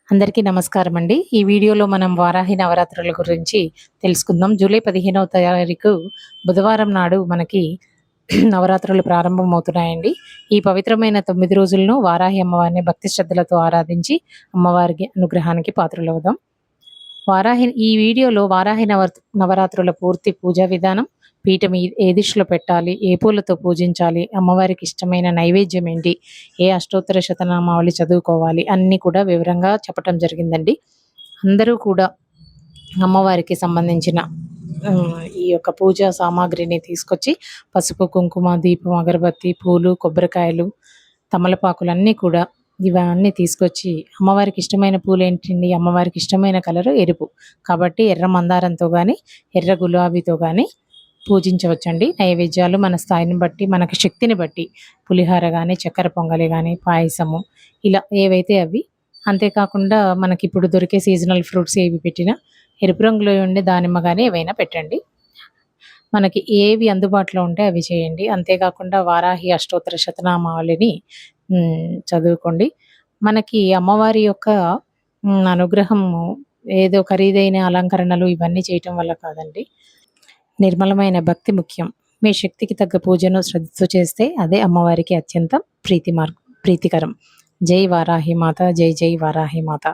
అందరికీ నమస్కారం అండి. ఈ వీడియోలో మనం వారాహి నవరాత్రుల గురించి తెలుసుకుందాం. జూలై 15వ తారీఖు బుధవారం నాడు మనకి నవరాత్రులు ప్రారంభమవుతున్నాయండి. ఈ పవిత్రమైన 9 రోజులను వారాహి అమ్మవారిని భక్తి శ్రద్ధలతో ఆరాధించి అమ్మవారికి అనుగ్రహానికి పాత్రులవుదాం. ఈ వీడియోలో వారాహి నవరాత్రుల పూర్తి పూజా విధానం, పీఠం ఏ దిశలో పెట్టాలి, ఏ పూలతో పూజించాలి, అమ్మవారికి ఇష్టమైన నైవేద్యం ఏంటి, ఏ అష్టోత్తర శతనామావళి చదువుకోవాలి అన్నీ కూడా వివరంగా చెప్పటం జరిగిందండి. అందరూ కూడా అమ్మవారికి సంబంధించిన ఈ యొక్క పూజా సామాగ్రిని తీసుకొచ్చి పసుపు, కుంకుమ, దీపం, అగరబత్తి, పూలు, కొబ్బరికాయలు, తమలపాకులు అన్నీ కూడా ఇవన్నీ తీసుకొచ్చి అమ్మవారికి ఇష్టమైన పూలు ఏంటండి, అమ్మవారికి ఇష్టమైన కలరు ఎరుపు కాబట్టి ఎర్ర మందారంతో కానీ ఎర్ర గులాబీతో కానీ పూజించవచ్చండి. నైవేద్యాలు మన స్థాయిని బట్టి, మనకి శక్తిని బట్టి పులిహార కానీ, చక్కెర పొంగలి కానీ, పాయసము ఇలా ఏవైతే అవి. అంతేకాకుండా మనకి ఇప్పుడు దొరికే సీజనల్ ఫ్రూట్స్ ఏవి పెట్టినా ఎరుపు రంగులో ఉండే దానిమ్మ కానీ ఏవైనా పెట్టండి. మనకి ఏవి అందుబాటులో ఉంటే అవి చేయండి. అంతేకాకుండా వారాహి అష్టోత్తర శతనామావళిని చదువుకోండి. మనకి అమ్మవారి యొక్క అనుగ్రహము ఏదో ఖరీదైన అలంకరణలు ఇవన్నీ చేయటం వల్ల కాదండి. నిర్మలమైన భక్తి ముఖ్యం. మీ శక్తికి తగ్గ పూజను శ్రద్ధతో చేస్తే అదే అమ్మవారికి అత్యంత ప్రీతికరం. జై వారాహి మాత, జై జై వారాహి మాత.